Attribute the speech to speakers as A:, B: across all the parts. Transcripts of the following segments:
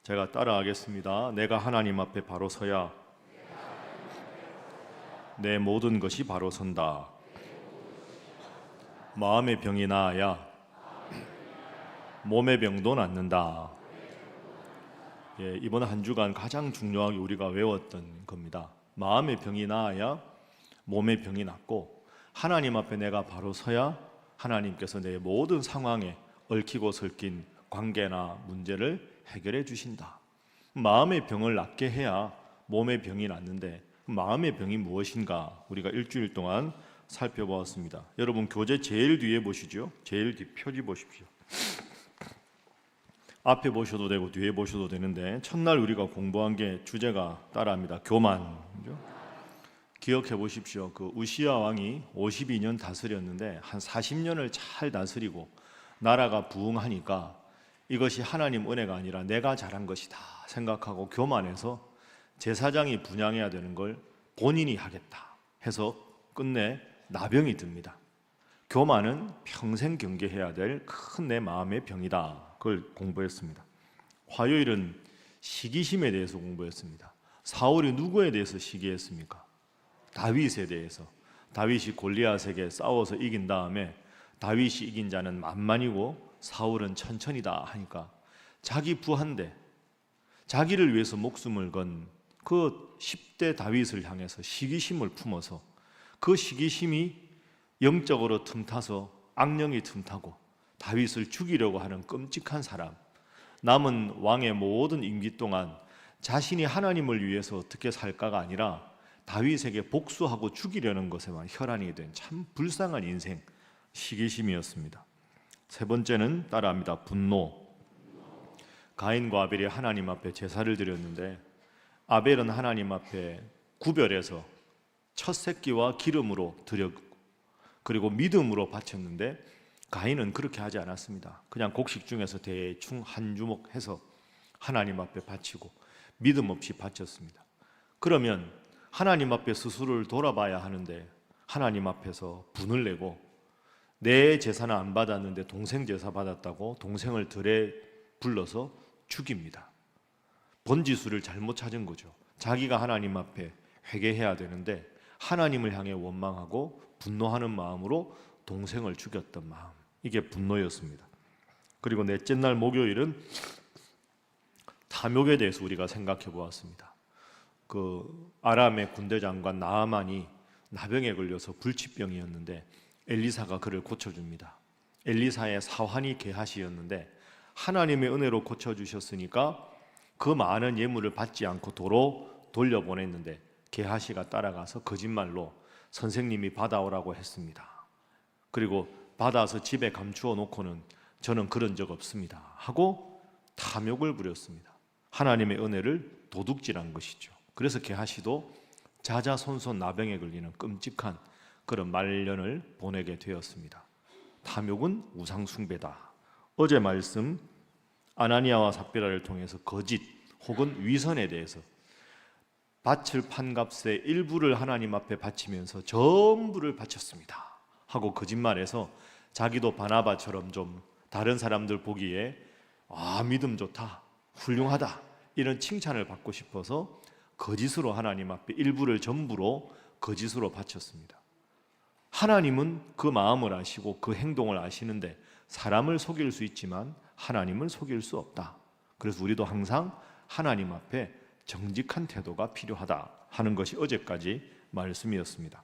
A: 제가 따라하겠습니다. 내가 하나님 앞에 바로 서야 내 모든 것이 바로 선다. 마음의 병이 나아야 몸의 병도 낫는다. 이번 한 주간 가장 중요하게 우리가 외웠던 겁니다. 마음의 병이 나아야 몸의 병이 낫고, 하나님 앞에 내가 바로 서야 하나님께서 내 모든 상황에 얽히고 설킨 관계나 문제를 해결해 주신다. 마음의 병을 낫게 해야 몸의 병이 낫는데, 마음의 병이 무엇인가 우리가 일주일 동안 살펴보았습니다. 여러분, 교재 제일 뒤에 보시죠. 제일 뒤 표지 보십시오. 앞에 보셔도 되고 뒤에 보셔도 되는데, 첫날 우리가 공부한 게 주제가 따라합니다. 교만. 기억해 보십시오. 그 우시야 왕이 52년 다스렸는데 한 40년을 잘 다스리고 나라가 부흥하니까 이것이 하나님 은혜가 아니라 내가 잘한 것이다 생각하고 교만해서 제사장이 분향해야 되는 걸 본인이 하겠다 해서 끝내 나병이 듭니다. 교만은 평생 경계해야 될 큰 내 마음의 병이다. 그걸 공부했습니다. 화요일은 시기심에 대해서 공부했습니다. 사울이 누구에 대해서 시기했습니까? 다윗에 대해서. 다윗이 골리앗에게 싸워서 이긴 다음에 다윗이 이긴 자는 만만이고 사울은 천천이다 하니까 자기 부하인데 자기를 위해서 목숨을 건 그 10대 다윗을 향해서 시기심을 품어서 그 시기심이 영적으로 틈타서 악령이 틈타고 다윗을 죽이려고 하는 끔찍한 사람. 남은 왕의 모든 임기 동안 자신이 하나님을 위해서 어떻게 살까가 아니라 다윗에게 복수하고 죽이려는 것에만 혈안이 된 참 불쌍한 인생, 시기심이었습니다. 세 번째는 따라합니다. 분노. 가인과 아벨이 하나님 앞에 제사를 드렸는데, 아벨은 하나님 앞에 구별해서 첫 새끼와 기름으로 드렸고 그리고 믿음으로 바쳤는데, 가인은 그렇게 하지 않았습니다. 그냥 곡식 중에서 대충 한 주먹 해서 하나님 앞에 바치고 믿음 없이 바쳤습니다. 그러면 하나님 앞에 스스로를 돌아봐야 하는데, 하나님 앞에서 분을 내고 내 제사는 안 받았는데 동생 제사 받았다고 동생을 들에 불러서 죽입니다. 번지수를 잘못 찾은 거죠. 자기가 하나님 앞에 회개해야 되는데 하나님을 향해 원망하고 분노하는 마음으로 동생을 죽였던 마음, 이게 분노였습니다. 그리고 넷째 날 목요일은 탐욕에 대해서 우리가 생각해 보았습니다. 그 아람의 군대 장관 나아만이 나병에 걸려서 불치병이었는데 엘리사가 그를 고쳐줍니다. 엘리사의 사환이 게하시였는데 하나님의 은혜로 고쳐주셨으니까 그 많은 예물을 받지 않고 도로 돌려보냈는데 게하시가 따라가서 거짓말로 선생님이 받아오라고 했습니다. 그리고 받아서 집에 감추어 놓고는 저는 그런 적 없습니다 하고 탐욕을 부렸습니다. 하나님의 은혜를 도둑질한 것이죠. 그래서 게하시도 자자손손 나병에 걸리는 끔찍한 그런 말년을 보내게 되었습니다. 탐욕은 우상숭배다. 어제 말씀 아나니아와 삽비라를 통해서 거짓 혹은 위선에 대해서 바칠 판값의 일부를 하나님 앞에 바치면서 전부를 바쳤습니다 하고 거짓말해서 자기도 바나바처럼 좀 다른 사람들 보기에 믿음 좋다, 훌륭하다 이런 칭찬을 받고 싶어서 거짓으로 하나님 앞에 일부를 전부로 거짓으로 바쳤습니다. 하나님은 그 마음을 아시고 그 행동을 아시는데 사람을 속일 수 있지만 하나님을 속일 수 없다. 그래서 우리도 항상 하나님 앞에 정직한 태도가 필요하다 하는 것이 어제까지 말씀이었습니다.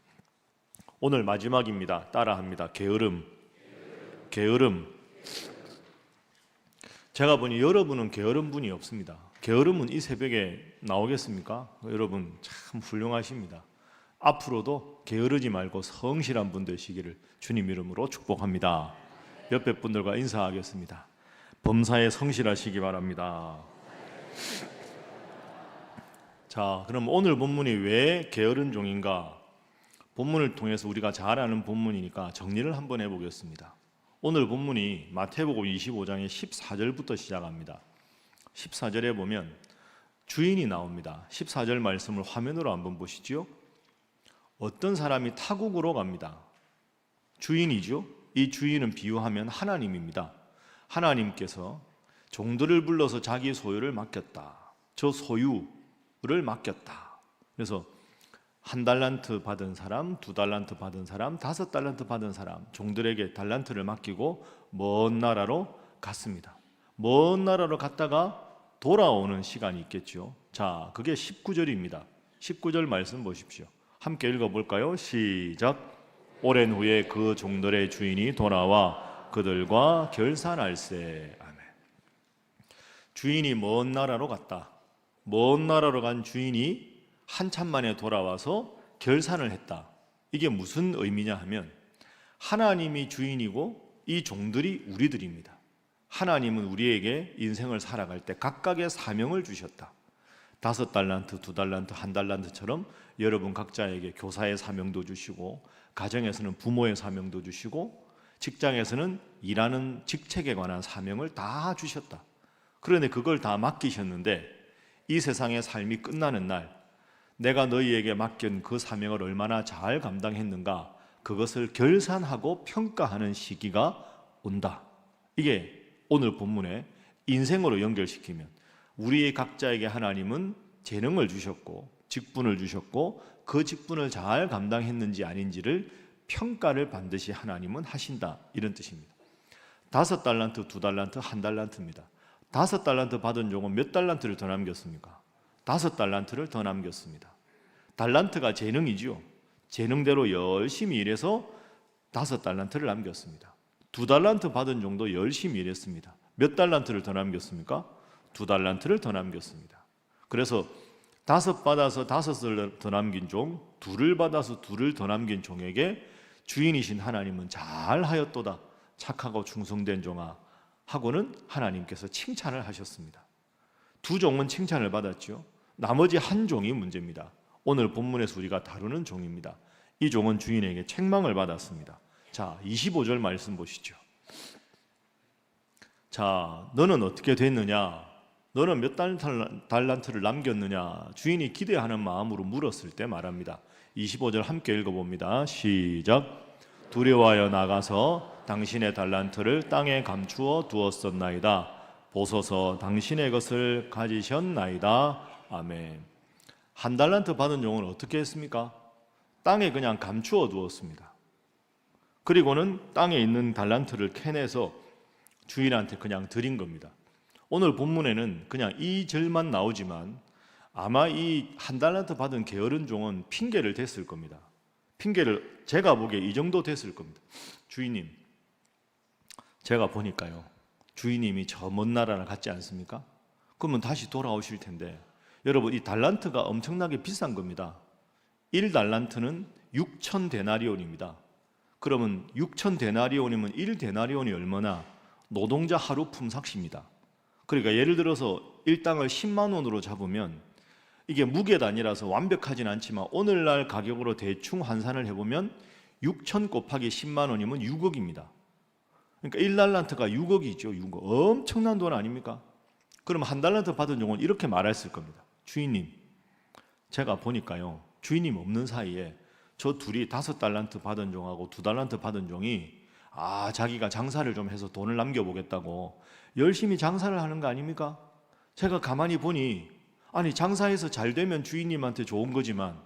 A: 오늘 마지막입니다. 따라합니다. 게으름. 게으름. 제가 보니 여러분은 게으른 분이 없습니다. 게으름은 이 새벽에 나오겠습니까? 여러분 참 훌륭하십니다. 앞으로도 게으르지 말고 성실한 분 되시기를 주님 이름으로 축복합니다. 옆에 분들과 인사하겠습니다. 범사에 성실하시기 바랍니다. 자, 그럼 오늘 본문이 왜 게으른 종인가? 본문을 통해서 우리가 잘 아는 본문이니까 정리를 한번 해보겠습니다. 오늘 본문이 마태복음 25장의 14절부터 시작합니다. 14절에 보면 주인이 나옵니다. 14절 말씀을 화면으로 한번 보시죠. 어떤 사람이 타국으로 갑니다. 주인이죠. 이 주인은 비유하면 하나님입니다. 하나님께서 종들을 불러서 자기 소유를 맡겼다. 저 소유를 맡겼다. 그래서 1달란트 받은 사람, 2달란트 받은 사람, 5달란트 받은 사람, 종들에게 달란트를 맡기고 먼 나라로 갔습니다. 먼 나라로 갔다가 돌아오는 시간이 있겠죠. 자, 그게 19절입니다. 19절 말씀 보십시오. 함께 읽어볼까요? 시작. 오랜 후에 그 종들의 주인이 돌아와 그들과 결산할세. 아멘. 주인이 먼 나라로 갔다. 먼 나라로 간 주인이 한참 만에 돌아와서 결산을 했다. 이게 무슨 의미냐 하면 하나님이 주인이고 이 종들이 우리들입니다. 하나님은 우리에게 인생을 살아갈 때 각각의 사명을 주셨다. 5달란트, 2달란트, 1달란트처럼 여러분 각자에게 교사의 사명도 주시고, 가정에서는 부모의 사명도 주시고, 직장에서는 일하는 직책에 관한 사명을 다 주셨다. 그런데 그걸 다 맡기셨는데 이 세상의 삶이 끝나는 날 내가 너희에게 맡긴 그 사명을 얼마나 잘 감당했는가, 그것을 결산하고 평가하는 시기가 온다. 이게 오늘 본문에 인생으로 연결시키면 우리 각자에게 하나님은 재능을 주셨고 직분을 주셨고 그 직분을 잘 감당했는지 아닌지를 평가를 반드시 하나님은 하신다, 이런 뜻입니다. 5달란트, 2달란트, 1달란트입니다. 5달란트 받은 종은 몇 달란트를 더 남겼습니까? 5달란트를 더 남겼습니다. 달란트가 재능이지요. 재능대로 열심히 일해서 5달란트를 남겼습니다. 2달란트 받은 종도 열심히 일했습니다. 몇 달란트를 더 남겼습니까? 2달란트를 더 남겼습니다. 그래서 5 받아서 5을 더 남긴 종, 2를 받아서 2를 더 남긴 종에게 주인이신 하나님은 잘하였도다, 착하고 충성된 종아 하고는 하나님께서 칭찬을 하셨습니다. 2 종은 칭찬을 받았죠. 나머지 1 종이 문제입니다. 오늘 본문에서 우리가 다루는 종입니다. 이 종은 주인에게 책망을 받았습니다. 자, 25절 말씀 보시죠. 자, 너는 어떻게 됐느냐? 너는 몇 달란트를 남겼느냐? 주인이 기대하는 마음으로 물었을 때 말합니다. 25절 함께 읽어봅니다. 시작. 두려워하여 나가서 당신의 달란트를 땅에 감추어 두었었나이다. 보소서 당신의 것을 가지셨나이다. 아멘. 1달란트 받은 종은 어떻게 했습니까? 땅에 그냥 감추어 두었습니다. 그리고는 땅에 있는 달란트를 캐내서 주인한테 그냥 드린 겁니다. 오늘 본문에는 그냥 이 절만 나오지만 아마 이 1달란트 받은 게으른 종은 핑계를 댔을 겁니다. 핑계를 제가 보기에 이 정도 됐을 겁니다. 주인님, 제가 보니까요, 주인님이 저 먼 나라를 갔지 않습니까? 그러면 다시 돌아오실 텐데, 여러분 이 달란트가 엄청나게 비싼 겁니다. 1달란트는 6,000데나리온입니다. 그러면 6,000데나리온이면 1데나리온이 얼마나? 노동자 하루 품삯입니다. 그러니까 예를 들어서 일당을 10만 원으로 잡으면 이게 무게 단위라서 완벽하진 않지만 오늘날 가격으로 대충 환산을 해보면 6,000 곱하기 10만 원이면 6억입니다. 그러니까 1달란트가 6억이죠. 6억. 엄청난 돈 아닙니까? 그럼 1달란트 받은 종은 이렇게 말했을 겁니다. 주인님, 제가 보니까요, 주인님 없는 사이에 저 둘이 5달란트 받은 종하고 2달란트 받은 종이 자기가 장사를 좀 해서 돈을 남겨보겠다고 열심히 장사를 하는 거 아닙니까? 제가 가만히 보니 아니, 장사해서 잘 되면 주인님한테 좋은 거지만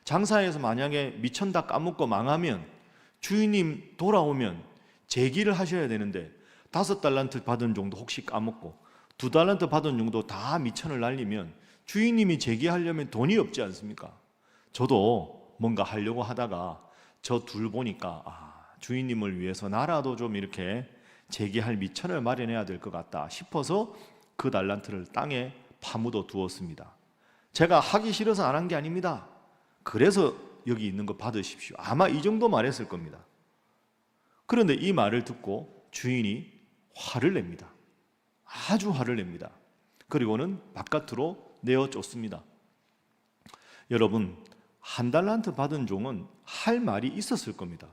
A: 장사해서 만약에 미천 다 까먹고 망하면 주인님 돌아오면 재기를 하셔야 되는데 5달란트 받은 종도 혹시 까먹고 2달란트 받은 종도 다 미천을 날리면 주인님이 재기하려면 돈이 없지 않습니까? 저도 뭔가 하려고 하다가 저 둘 보니까 주인님을 위해서 나라도 좀 이렇게 재기할 미천을 마련해야 될 것 같다 싶어서 그 달란트를 땅에 파묻어 두었습니다. 제가 하기 싫어서 안 한 게 아닙니다. 그래서 여기 있는 거 받으십시오. 아마 이 정도 말했을 겁니다. 그런데 이 말을 듣고 주인이 화를 냅니다. 아주 화를 냅니다. 그리고는 바깥으로 내어 쫓습니다. 여러분, 1달란트 받은 종은 할 말이 있었을 겁니다.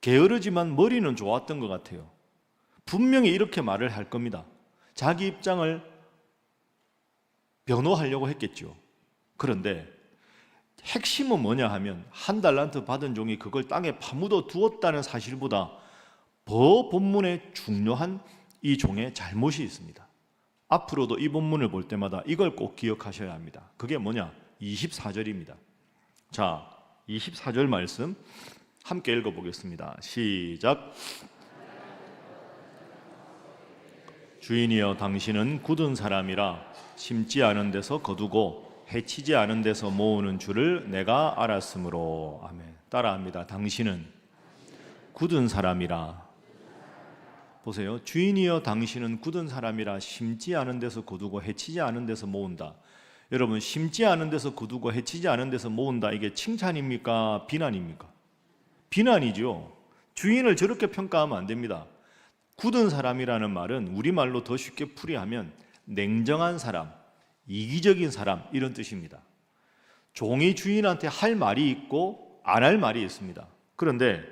A: 게으르지만 머리는 좋았던 것 같아요. 분명히 이렇게 말을 할 겁니다. 자기 입장을 변호하려고 했겠죠. 그런데 핵심은 뭐냐 하면 1달란트 받은 종이 그걸 땅에 파묻어 두었다는 사실보다 본문에 중요한 이 종의 잘못이 있습니다. 앞으로도 이 본문을 볼 때마다 이걸 꼭 기억하셔야 합니다. 그게 뭐냐? 24절입니다. 자, 24절 말씀 함께 읽어보겠습니다. 시작. 주인이여 당신은 굳은 사람이라 심지 않은 데서 거두고 해치지 않은 데서 모으는 줄을 내가 알았으므로. 아멘. 따라합니다. 당신은 굳은 사람이라. 보세요. 주인이여 당신은 굳은 사람이라 심지 않은 데서 거두고 해치지 않은 데서 모은다. 여러분, 심지 않은 데서 거두고 해치지 않은 데서 모은다, 이게 칭찬입니까? 비난입니까? 비난이죠. 주인을 저렇게 평가하면 안 됩니다. 굳은 사람이라는 말은 우리말로 더 쉽게 풀이하면 냉정한 사람, 이기적인 사람, 이런 뜻입니다. 종이 주인한테 할 말이 있고 안 할 말이 있습니다. 그런데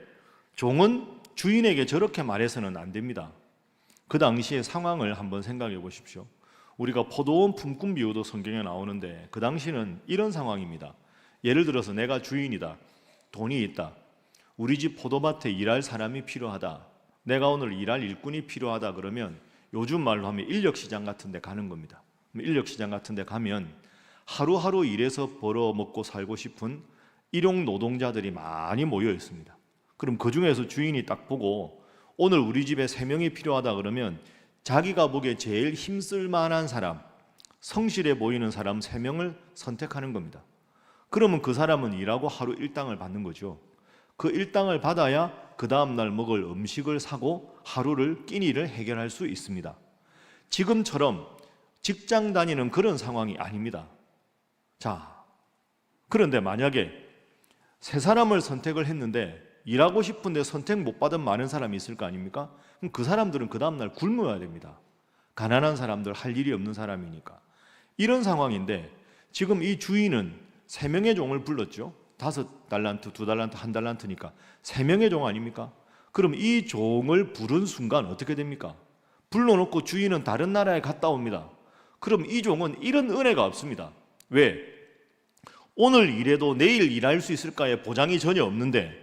A: 종은 주인에게 저렇게 말해서는 안 됩니다. 그 당시의 상황을 한번 생각해 보십시오. 우리가 포도원 품꾼 비유도 성경에 나오는데 그 당시는 이런 상황입니다. 예를 들어서 내가 주인이다. 돈이 있다. 우리 집 포도밭에 일할 사람이 필요하다. 내가 오늘 일할 일꾼이 필요하다 그러면 요즘 말로 하면 인력시장 같은 데 가는 겁니다. 인력시장 같은 데 가면 하루하루 일해서 벌어 먹고 살고 싶은 일용 노동자들이 많이 모여 있습니다. 그럼 그 중에서 주인이 딱 보고 오늘 우리 집에 3명이 필요하다 그러면 자기가 보기에 제일 힘쓸 만한 사람, 성실해 보이는 사람 3명을 선택하는 겁니다. 그러면 그 사람은 일하고 하루 일당을 받는 거죠. 그 일당을 받아야 그 다음날 먹을 음식을 사고 하루를 끼니를 해결할 수 있습니다. 지금처럼 직장 다니는 그런 상황이 아닙니다. 자, 그런데 만약에 3사람을 선택을 했는데 일하고 싶은데 선택 못 받은 많은 사람이 있을 거 아닙니까? 그럼 그 사람들은 그 다음날 굶어야 됩니다. 가난한 사람들, 할 일이 없는 사람이니까. 이런 상황인데 지금 이 주인은 3명의 종을 불렀죠. 5달란트, 2달란트, 1달란트니까 3명의 종 아닙니까? 그럼 이 종을 부른 순간 어떻게 됩니까? 불러놓고 주인은 다른 나라에 갔다 옵니다. 그럼 이 종은 이런 은혜가 없습니다. 왜? 오늘 일해도 내일 일할 수 있을까에 보장이 전혀 없는데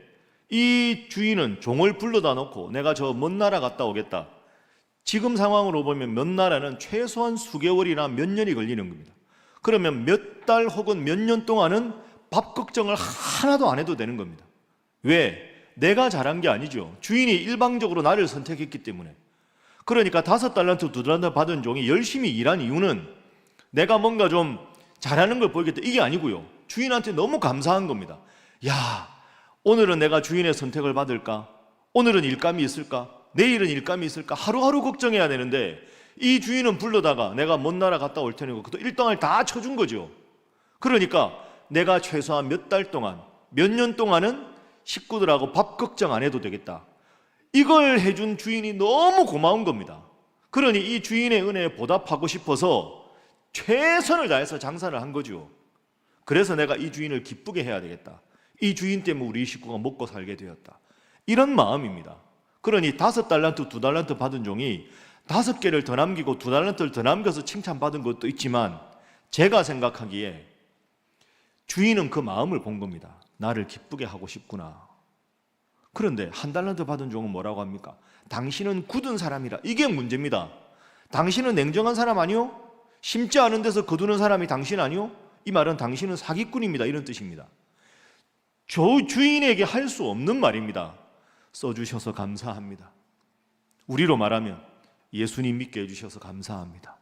A: 이 주인은 종을 불러다 놓고 내가 저 먼 나라 갔다 오겠다. 지금 상황으로 보면 몇 나라는 최소한 수개월이나 몇 년이 걸리는 겁니다. 그러면 몇 달 혹은 몇 년 동안은 밥 걱정을 하나도 안 해도 되는 겁니다. 왜? 내가 잘한 게 아니죠. 주인이 일방적으로 나를 선택했기 때문에. 그러니까 5달란트, 2달란트 받은 종이 열심히 일한 이유는 내가 뭔가 좀 잘하는 걸 보이겠다, 이게 아니고요. 주인한테 너무 감사한 겁니다. 야, 오늘은 내가 주인의 선택을 받을까? 오늘은 일감이 있을까? 내일은 일감이 있을까? 하루하루 걱정해야 되는데 이 주인은 불러다가 내가 먼 나라 갔다 올 테니까 그 일당을 다 쳐준 거죠. 그러니까 내가 최소한 몇 달 동안, 몇 년 동안은 식구들하고 밥 걱정 안 해도 되겠다. 이걸 해준 주인이 너무 고마운 겁니다. 그러니 이 주인의 은혜에 보답하고 싶어서 최선을 다해서 장사를 한 거죠. 그래서 내가 이 주인을 기쁘게 해야 되겠다. 이 주인 때문에 우리 식구가 먹고 살게 되었다. 이런 마음입니다. 그러니 5달란트, 2달란트 받은 종이 5개를 더 남기고 2달란트를 더 남겨서 칭찬받은 것도 있지만 제가 생각하기에 주인은 그 마음을 본 겁니다. 나를 기쁘게 하고 싶구나. 그런데 1달란트 받은 종은 뭐라고 합니까? 당신은 굳은 사람이라. 이게 문제입니다. 당신은 냉정한 사람 아니요? 심지 않은 데서 거두는 사람이 당신 아니요? 이 말은 당신은 사기꾼입니다. 이런 뜻입니다. 주인에게 할 수 없는 말입니다. 써주셔서 감사합니다. 우리로 말하면 예수님 믿게 해주셔서 감사합니다.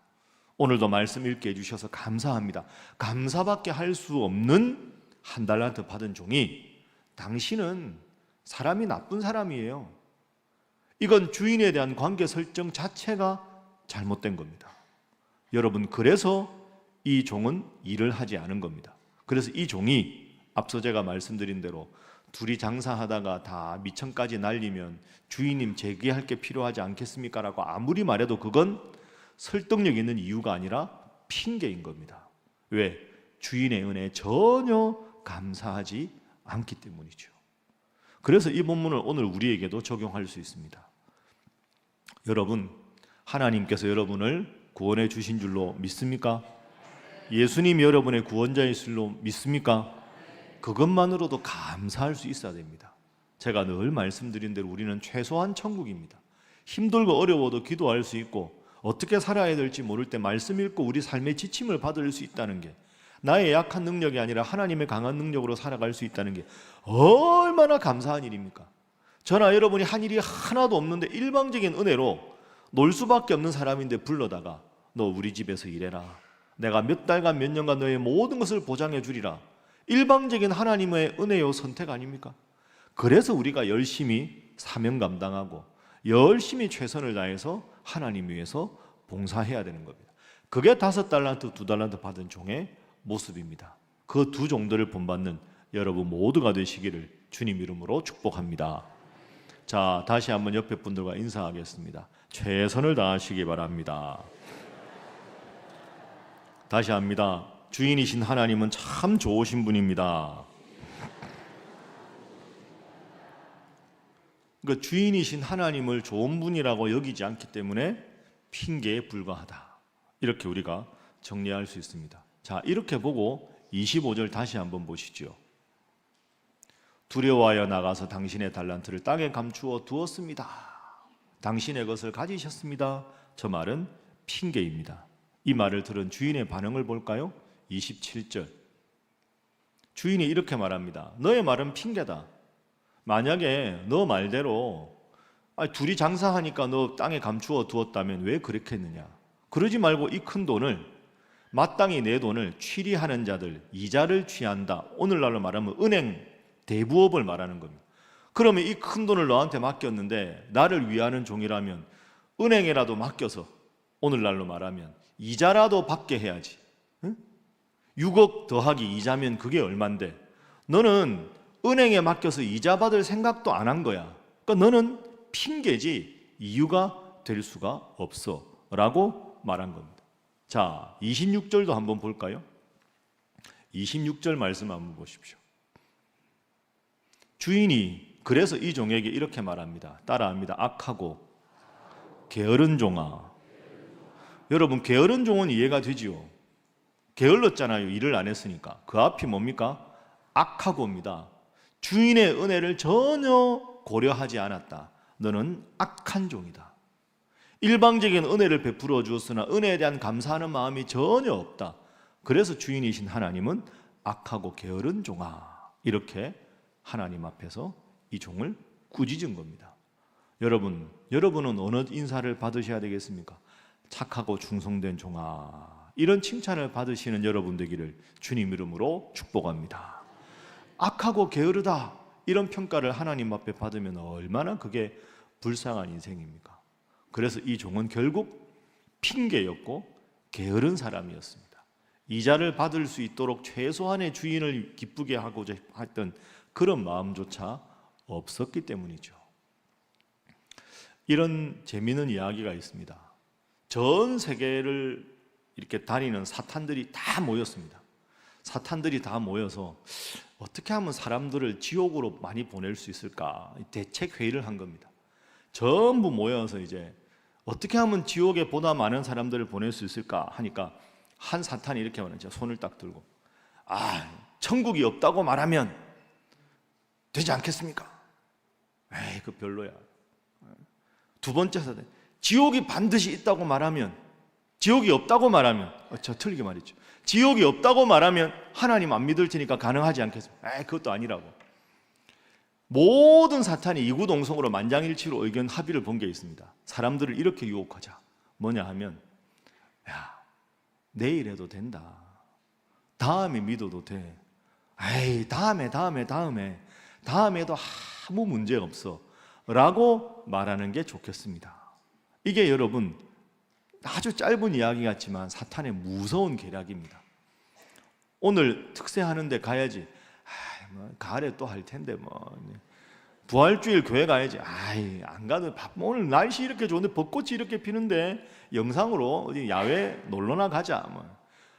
A: 오늘도 말씀 읽게 해주셔서 감사합니다. 감사밖에 할 수 없는 1달란트 받은 종이 당신은 사람이 나쁜 사람이에요. 이건 주인에 대한 관계 설정 자체가 잘못된 겁니다. 여러분, 그래서 이 종은 일을 하지 않은 겁니다. 그래서 이 종이 앞서 제가 말씀드린 대로 둘이 장사하다가 다 미천까지 날리면 주인님 재기할 게 필요하지 않겠습니까? 라고 아무리 말해도 그건 설득력 있는 이유가 아니라 핑계인 겁니다. 왜? 주인의 은혜에 전혀 감사하지 않기 때문이죠. 그래서 이 본문을 오늘 우리에게도 적용할 수 있습니다. 여러분, 하나님께서 여러분을 구원해 주신 줄로 믿습니까? 예수님이 여러분의 구원자일 줄로 믿습니까? 그것만으로도 감사할 수 있어야 됩니다. 제가 늘 말씀드린 대로 우리는 최소한 천국입니다. 힘들고 어려워도 기도할 수 있고 어떻게 살아야 될지 모를 때 말씀 읽고 우리 삶의 지침을 받을 수 있다는 게, 나의 약한 능력이 아니라 하나님의 강한 능력으로 살아갈 수 있다는 게 얼마나 감사한 일입니까? 저나 여러분이 한 일이 하나도 없는데 일방적인 은혜로 놀 수밖에 없는 사람인데 불러다가 너 우리 집에서 일해라, 내가 몇 달간 몇 년간 너의 모든 것을 보장해 주리라. 일방적인 하나님의 은혜요 선택 아닙니까? 그래서 우리가 열심히 사명 감당하고 열심히 최선을 다해서 하나님 위해서 봉사해야 되는 겁니다. 그게 5달란트, 2달란트 받은 종의 모습입니다. 그 두 종들을 본받는 여러분 모두가 되시기를 주님 이름으로 축복합니다. 자, 다시 한번 옆에 분들과 인사하겠습니다. 최선을 다하시기 바랍니다. 다시 합니다. 주인이신 하나님은 참 좋으신 분입니다. 그러니까 주인이신 하나님을 좋은 분이라고 여기지 않기 때문에 핑계에 불과하다, 이렇게 우리가 정리할 수 있습니다. 자, 이렇게 보고 25절 다시 한번 보시죠. 두려워하여 나가서 당신의 달란트를 땅에 감추어 두었습니다. 당신의 것을 가지셨습니다. 저 말은 핑계입니다. 이 말을 들은 주인의 반응을 볼까요? 27절. 주인이 이렇게 말합니다. 너의 말은 핑계다. 만약에 너 말대로 둘이 장사하니까 너 땅에 감추어 두었다면 왜 그렇게 했느냐? 그러지 말고 이 큰 돈을, 마땅히 내 돈을 취리하는 자들, 이자를 취한다. 오늘날로 말하면 은행 대부업을 말하는 겁니다. 그러면 이 큰 돈을 너한테 맡겼는데 나를 위하는 종이라면 은행에라도 맡겨서 오늘날로 말하면 이자라도 받게 해야지. 응? 6억 더하기 이자면 그게 얼만데 너는 은행에 맡겨서 이자 받을 생각도 안 한 거야. 그러니까 너는 핑계지 이유가 될 수가 없어 라고 말한 겁니다. 자, 26절도 한번 볼까요? 26절 말씀 한번 보십시오. 주인이 그래서 이 종에게 이렇게 말합니다. 따라합니다. 악하고 게으른 종아. 여러분, 게으른 종은 이해가 되지요. 게을렀잖아요. 일을 안 했으니까. 그 앞이 뭡니까? 악하고입니다. 주인의 은혜를 전혀 고려하지 않았다. 너는 악한 종이다. 일방적인 은혜를 베풀어 주었으나 은혜에 대한 감사하는 마음이 전혀 없다. 그래서 주인이신 하나님은 악하고 게으른 종아, 이렇게 하나님 앞에서 이 종을 꾸짖은 겁니다. 여러분은 어느 인사를 받으셔야 되겠습니까? 착하고 충성된 종아, 이런 칭찬을 받으시는 여러분 되기를 주님 이름으로 축복합니다. 악하고 게으르다, 이런 평가를 하나님 앞에 받으면 얼마나 그게 불쌍한 인생입니까? 그래서 이 종은 결국 핑계였고 게으른 사람이었습니다. 이자를 받을 수 있도록 최소한의 주인을 기쁘게 하고자 했던 그런 마음조차 없었기 때문이죠. 이런 재미있는 이야기가 있습니다. 전 세계를 이렇게 다니는 사탄들이 다 모였습니다. 사탄들이 다 모여서 어떻게 하면 사람들을 지옥으로 많이 보낼 수 있을까 대책 회의를 한 겁니다. 전부 모여서 이제 어떻게 하면 지옥에 보다 많은 사람들을 보낼 수 있을까 하니까 한 사탄이 이렇게 말하죠. 손을 딱 들고, 천국이 없다고 말하면 되지 않겠습니까? 에이, 그 별로야. 두 번째 사탄, 지옥이 반드시 있다고 말하면, 지옥이 없다고 말하면, 저 틀리게 말했죠. 지옥이 없다고 말하면 하나님 안 믿을 테니까 가능하지 않겠습니까? 에이, 그것도 아니라고. 모든 사탄이 이구동성으로 만장일치로 의견 합의를 본 게 있습니다. 사람들을 이렇게 유혹하자. 뭐냐 하면, 야, 내일 해도 된다. 다음에 믿어도 돼. 에이, 다음에도 아무 문제 없어 라고 말하는 게 좋겠습니다. 이게 여러분 아주 짧은 이야기 같지만 사탄의 무서운 계략입니다. 오늘 특세하는데 가야지. 가을에 또 할 텐데 부활주일 교회 가야지. 안 가도 오늘 날씨 이렇게 좋은데 벚꽃이 이렇게 피는데 영상으로 어디 야외 놀러나 가자.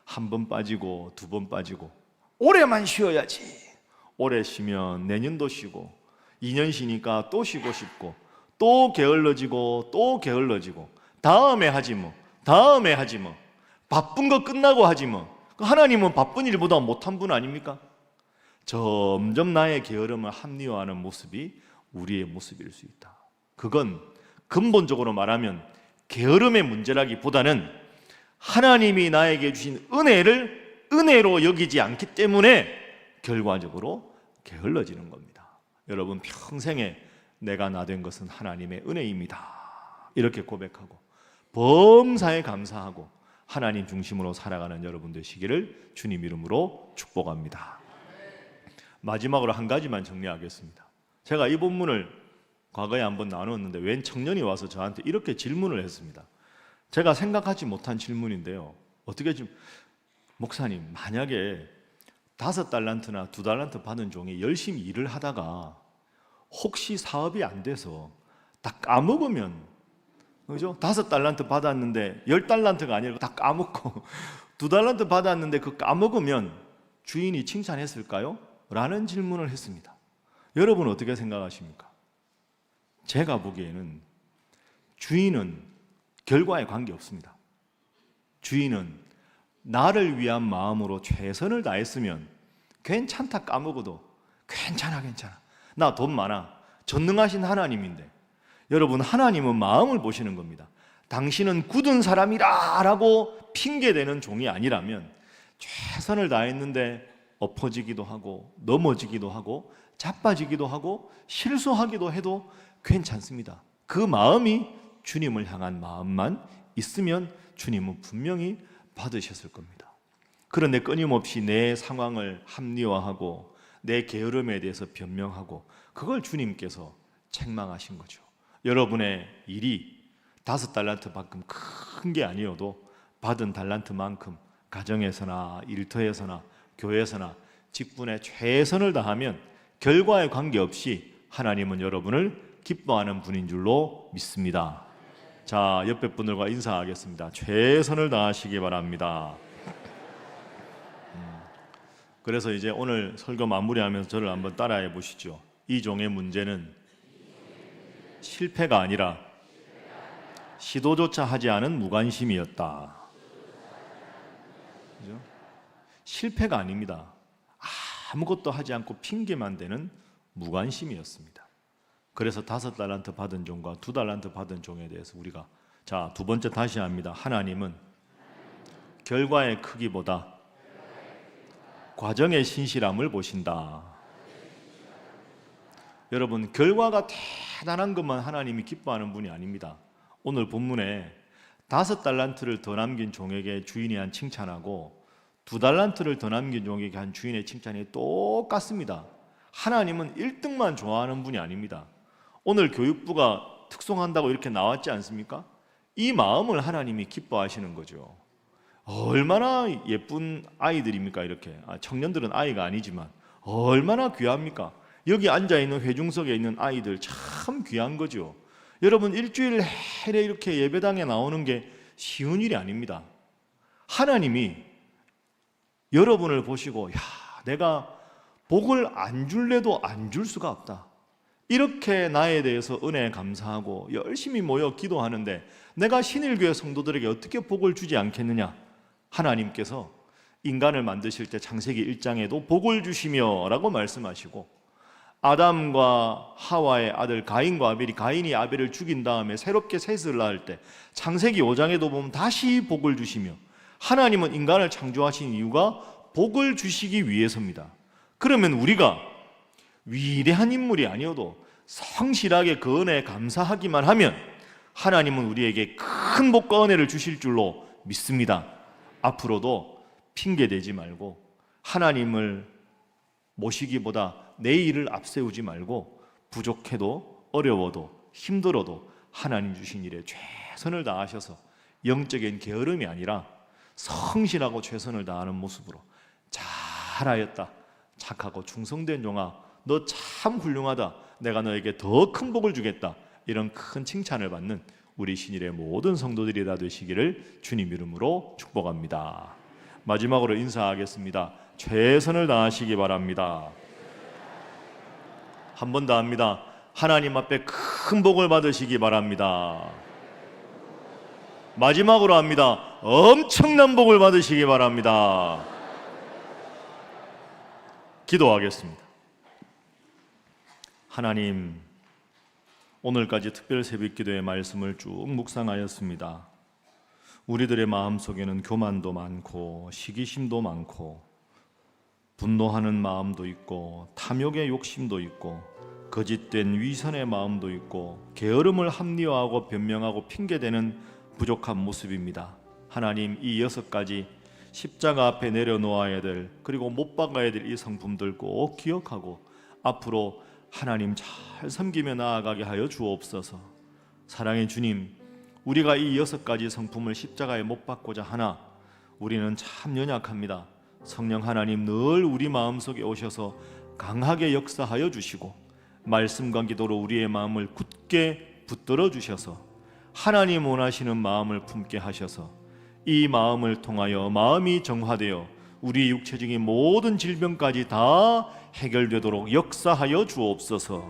A: 한 번 빠지고 두 번 빠지고. 올해만 쉬어야지. 올해 쉬면 내년도 쉬고 2년 쉬니까 또 쉬고 싶고 또 게을러지고 또 게을러지고 다음에 하지 바쁜 거 끝나고 하지 하나님은 바쁜 일보다 못한 분 아닙니까? 점점 나의 게으름을 합리화하는 모습이 우리의 모습일 수 있다. 그건 근본적으로 말하면 게으름의 문제라기보다는 하나님이 나에게 주신 은혜를 은혜로 여기지 않기 때문에 결과적으로 게을러지는 겁니다. 여러분, 평생에 내가 나 된 것은 하나님의 은혜입니다. 이렇게 고백하고 범사에 감사하고 하나님 중심으로 살아가는 여러분 되시기를 주님 이름으로 축복합니다. 마지막으로 한 가지만 정리하겠습니다. 제가 이 본문을 과거에 한번 나눴는데 웬 청년이 와서 저한테 이렇게 질문을 했습니다. 제가 생각하지 못한 질문인데요. 어떻게 좀, 목사님, 만약에 5달란트나 2달란트 받은 종이 열심히 일을 하다가 혹시 사업이 안 돼서 다 까먹으면, 그죠? 5달란트 받았는데 10달란트가 아니라 다 까먹고 2달란트 받았는데 그 까먹으면 주인이 칭찬했을까요? 라는 질문을 했습니다. 여러분은 어떻게 생각하십니까? 제가 보기에는 주인은 결과에 관계없습니다. 주인은 나를 위한 마음으로 최선을 다했으면 괜찮다 까먹어도 괜찮아 나 돈 많아. 전능하신 하나님인데, 여러분, 하나님은 마음을 보시는 겁니다. 당신은 굳은 사람이라 라고 핑계대는 종이 아니라면 최선을 다했는데 엎어지기도 하고 넘어지기도 하고 자빠지기도 하고 실수하기도 해도 괜찮습니다. 그 마음이 주님을 향한 마음만 있으면 주님은 분명히 받으셨을 겁니다. 그런데 끊임없이 내 상황을 합리화하고 내 게으름에 대해서 변명하고 그걸 주님께서 책망하신 거죠. 여러분의 일이 5달란트만큼 큰 게 아니어도 받은 달란트만큼 가정에서나 일터에서나 교회에서나 직분에 최선을 다하면 결과에 관계없이 하나님은 여러분을 기뻐하는 분인 줄로 믿습니다. 자, 옆에 분들과 인사하겠습니다. 최선을 다하시기 바랍니다. 그래서 이제 오늘 설교 마무리하면서 저를 한번 따라해 보시죠. 이 종의 문제는 실패가 아니라 시도조차 하지 않은 무관심이었다. 그죠? 실패가 아닙니다. 아무것도 하지 않고 핑계만 대는 무관심이었습니다. 그래서 5달란트 받은 종과 2달란트 받은 종에 대해서 우리가, 자, 두 번째 다시 합니다. 하나님은 결과의 크기보다 과정의 신실함을 보신다. 여러분, 결과가 대단한 것만 하나님이 기뻐하는 분이 아닙니다. 오늘 본문에 5달란트를 더 남긴 종에게 주인이 한 칭찬하고 2달란트를 더 남긴 종에게 한 주인의 칭찬이 똑같습니다. 하나님은 1등만 좋아하는 분이 아닙니다. 오늘 교육부가 특송한다고 이렇게 나왔지 않습니까? 이 마음을 하나님이 기뻐하시는 거죠. 얼마나 예쁜 아이들입니까? 이렇게, 청년들은 아이가 아니지만 얼마나 귀합니까? 여기 앉아있는 회중석에 있는 아이들 참 귀한 거죠. 여러분, 일주일 내내 이렇게 예배당에 나오는 게 쉬운 일이 아닙니다. 하나님이 여러분을 보시고, 야, 내가 복을 안 줄래도 안 줄 수가 없다. 이렇게 나에 대해서 은혜에 감사하고 열심히 모여 기도하는데 내가 신일교회 성도들에게 어떻게 복을 주지 않겠느냐? 하나님께서 인간을 만드실 때 창세기 1장에도 복을 주시며 라고 말씀하시고, 아담과 하와의 아들 가인과 아벨이, 가인이 아벨을 죽인 다음에 새롭게 셋을 낳을 때 창세기 5장에도 보면 다시 복을 주시며, 하나님은 인간을 창조하신 이유가 복을 주시기 위해서입니다. 그러면 우리가 위대한 인물이 아니어도 성실하게 그 은혜에 감사하기만 하면 하나님은 우리에게 큰 복과 은혜를 주실 줄로 믿습니다. 앞으로도 핑계대지 말고 하나님을 모시기보다 내 일을 앞세우지 말고 부족해도 어려워도 힘들어도 하나님 주신 일에 최선을 다하셔서 영적인 게으름이 아니라 성실하고 최선을 다하는 모습으로 잘하였다, 착하고 충성된 종아, 너 참 훌륭하다, 내가 너에게 더 큰 복을 주겠다, 이런 큰 칭찬을 받는 우리 신일의 모든 성도들이 다 되시기를 주님 이름으로 축복합니다. 마지막으로 인사하겠습니다. 최선을 다하시기 바랍니다. 한 번 더 합니다. 하나님 앞에 큰 복을 받으시기 바랍니다. 마지막으로 합니다. 엄청난 복을 받으시기 바랍니다. 기도하겠습니다. 하나님, 오늘까지 특별 새벽기도의 말씀을 쭉 묵상하였습니다. 우리들의 마음속에는 교만도 많고 시기심도 많고 분노하는 마음도 있고 탐욕의 욕심도 있고 거짓된 위선의 마음도 있고 게으름을 합리화하고 변명하고 핑계대는 부족한 모습입니다. 하나님, 이 6가지 십자가 앞에 내려놓아야 될, 그리고 못 박아야 될 이 성품들 꼭 기억하고 앞으로 하나님 잘 섬기며 나아가게 하여 주옵소서. 사랑의 주님, 우리가 이 6가지 성품을 십자가에 못 박고자 하나 우리는 참 연약합니다. 성령 하나님 늘 우리 마음속에 오셔서 강하게 역사하여 주시고 말씀과 기도로 우리의 마음을 굳게 붙들어 주셔서 하나님 원하시는 마음을 품게 하셔서 이 마음을 통하여 마음이 정화되어 우리 육체적인 모든 질병까지 다 해결되도록 역사하여 주옵소서.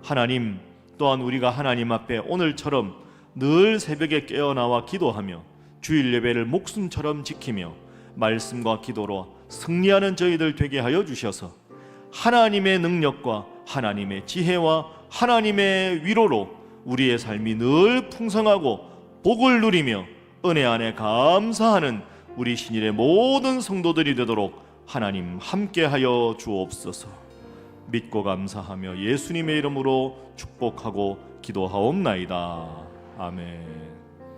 A: 하나님, 또한 우리가 하나님 앞에 오늘처럼 늘 새벽에 깨어나와 기도하며 주일 예배를 목숨처럼 지키며 말씀과 기도로 승리하는 저희들 되게 하여 주셔서 하나님의 능력과 하나님의 지혜와 하나님의 위로로 우리의 삶이 늘 풍성하고 복을 누리며 은혜 안에 감사하는 우리 신일의 모든 성도들이 되도록 하나님 함께하여 주옵소서. 믿고 감사하며 예수님의 이름으로 축복하고 기도하옵나이다. 아멘.